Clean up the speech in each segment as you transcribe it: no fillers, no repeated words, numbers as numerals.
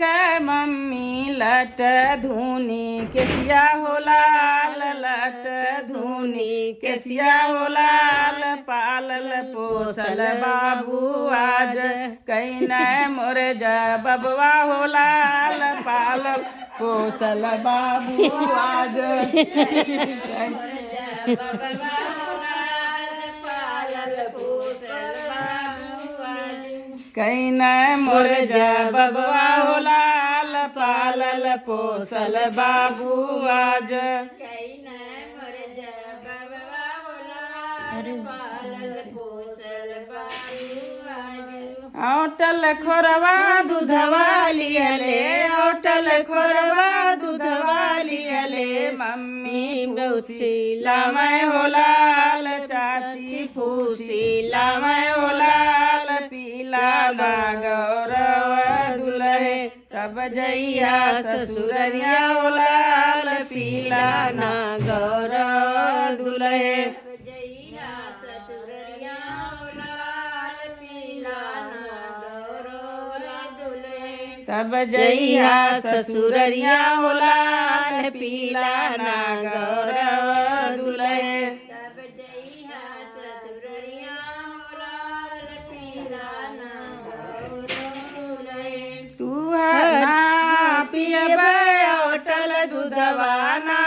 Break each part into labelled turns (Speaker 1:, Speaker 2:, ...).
Speaker 1: क मम्मी लट धुनी केसिया हो लाल, लट धुनी केसिया हो लाल, पालल पोसल बाबू आज कैन मोर बबवा हो लाल, पालल पोसल बाबू आज कैन मोर बबवा हो लाल, पालल पोसल बाबू आज औटल खोरवा दूधवा लियले, औटल खोरवा दूधवा लियले, मम्मी फूसीला मैं हो लाल, चाची फूसीला मैं हो लाल, पीला ना गौरव दुल्हे तब जइया ससुररिया हो लाल, पीला ना गौरव दुल्हे तब जइया ससुररिया हो लाल, पीला ना गौरव दुल्हे तब जइया ससुररिया हो लाल, पीला ना गौरव दुल्हे। तू ना पियब औटल दूधवा, ना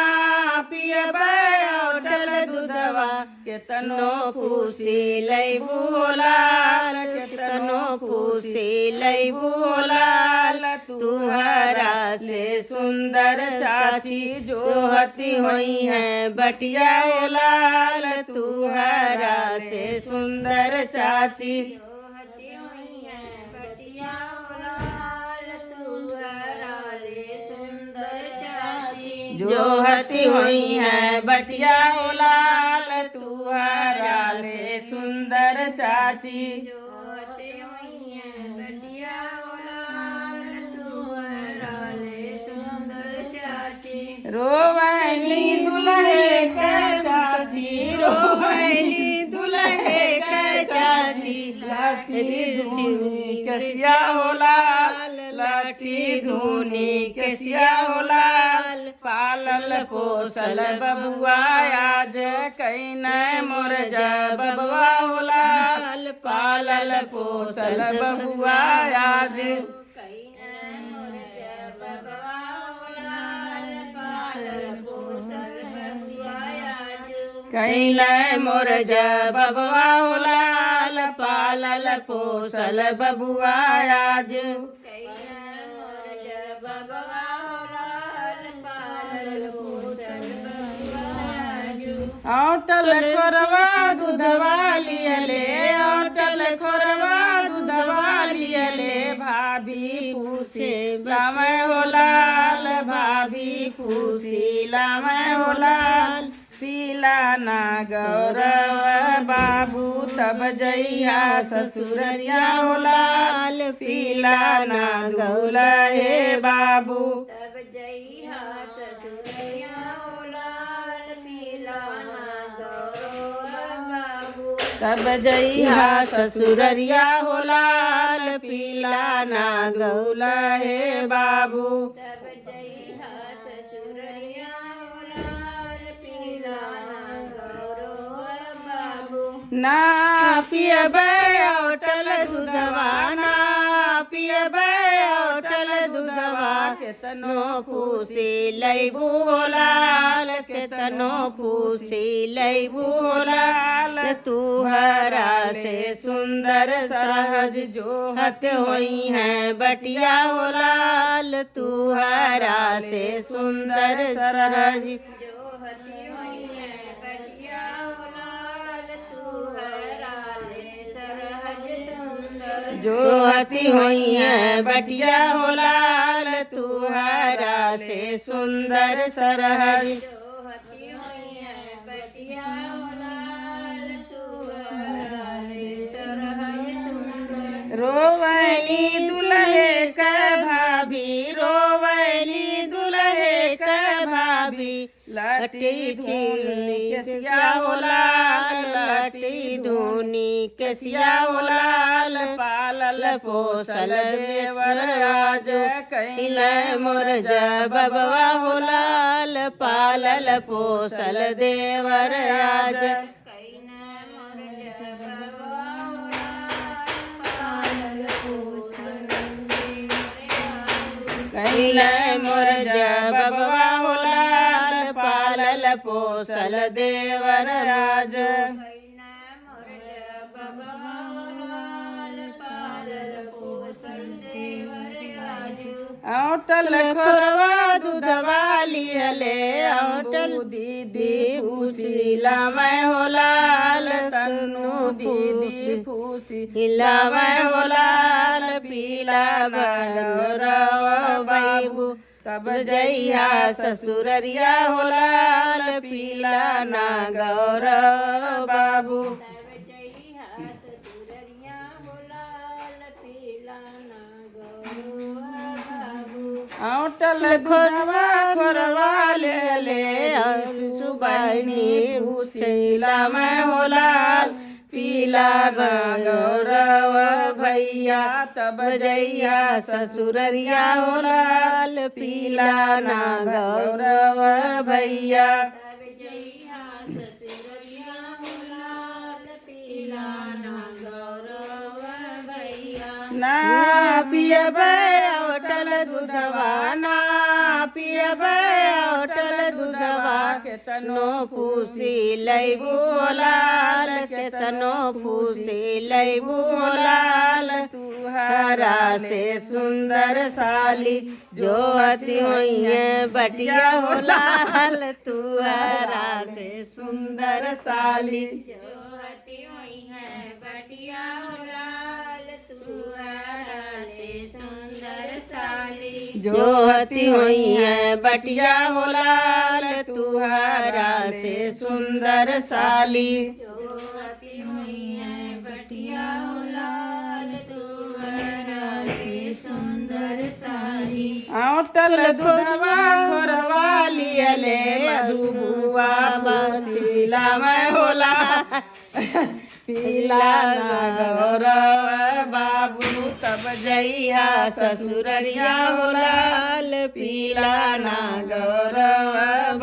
Speaker 1: पियब औटल दूधवा, केतनो फूसी लैबू हो लाल, केतनो फूसी लैबू हो लाल, तुहरा से सुंदर चाची जोहती हुई है बटिया हो लाल, तुहरा से सुंदर चाची जोहती हुई है बटिया हो लाल, तुहरा से सुंदर चाची जोहती हुई है बटिया हो लाल, तुहरा से सुंदर चाची जोहती हुई है बटिया हो लाल, तुहरा से सुंदर चाची। रोवैली दुल्हे के चाची, रोवैली दुल्हे के चाची, लाठी धूनी केसिया हो लाल, लाठी धूनी केसिया हो लाल, पालल पोसल बबुआ आज कैन मोर बबवा हो लाल, पालल पोसल बबुआ आज कैन मोर बबवा हो लाल, पालल पोसल बबुआ आज औटल खोरवा दूधवा लियले, औटल खोरवा दूधवा लियले, भाभी फूसीला मैं हो लाल, भाभी फूसीला मैं हो लाल, पीला ना गौरव बाबू तब जइया ससुररिया हो लाल, पीला ना दुल्हे बाबू तब जइया ससुररिया हो लाल, पीला ना गौरव बाबू तब जइया ससुररिया हो लाल, पीला ना दुल्हे बाबू तब जइया ससुररिया हो लाल, पीला ना गौरव बाबू। ना पियब औटल दूधवा, ना पियब औटल दूधवा, केतनो फूसी लैबू हो लाल, केतनो फूसी लैबू हो लाल, तुहरा से सुंदर सरहज जोहत हुई है बटिया हो लाल, तुहरा से सुंदर सरहज जोहती हुई है बटिया हो लाल, तुहरा से सरहज सुंदर जोहती हुई है बटिया हो लाल, तुहरा से सुंदर सरहज जोहती हुई है बटिया हो लाल, तुहरा से सरहज सुंदर। रोवैली दुल्हे के भाभी, रोवैली दुल्हे के भाभी, लटी धूनी केसिया हो लाल, लटी धूनी केसिया हो लाल, पालल पोसल देवर आज कैल मोर बबवा हो लाल पालल पोसल देवर आज कैल मोर बबवा हो लाल पालल पोसल देवर आज औटल खोरवा दूधवा लियले औटल दीदी फूसीला मैं हो लाल तन्नू दीदी फूसीला मैं हो लाल पीला बनोरव बाबू तब जइहा ससुररिया हो लाल पीला ना गौरव बाबू औटल खोरवा खोरवा ले सुबैनी भूसीला मैं हो लाल पीला गौरव भैया तब जइया ससुररिया हो लाल पीला ना गौरव भैया ना पियबै औटल दूधवा ना पियबै औटल दूधवा केतनो फूसी लैबू लाल केतनो फूसी लैबू लाल तुहरा से सुंदर साली जो अति होई है बटिया हो लाल तुहरा से सुंदर साली जो अति होई है बटिया हो लाल तुहरा से सुंदर साली जो हती हुई है बटिया हो लाल तुहरा से सुंदर साली जो हती हुई है बटिया हो लाल तुहरा से सुंदर साली औटल दूधवा खोरवा लियले मधुबुआ बसीला मैं होला पीला ना गौरव बाबू तब जइहा ससुररिया हो लाल पीला ना गौरव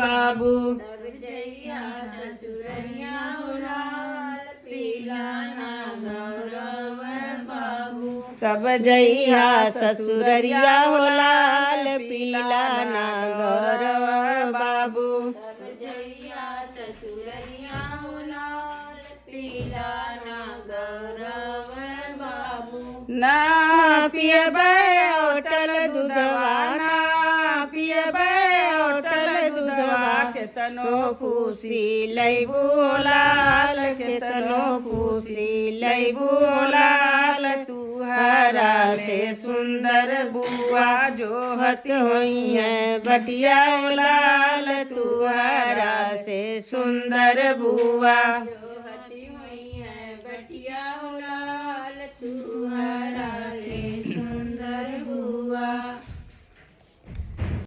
Speaker 1: बाबू तब जइहा ससुररिया हो लाल पीला ना गौरव बाबू तब जइहा ससुररिया हो लाल पीला ना गौरव बाबू तब जइहा ससुररिया हो लाल पीला ना गौरव बाबू ना पियबै औटल दूधवा ना पियबै औटल दूधवा केतनो फूसी लैबू लाल केतनो फूसी लैबू लाल तुहरा से सुंदर बुआ जो हत होई है बटिया लाल तुहरा से सुंदर बुआ बटिया हो लाल तुहरा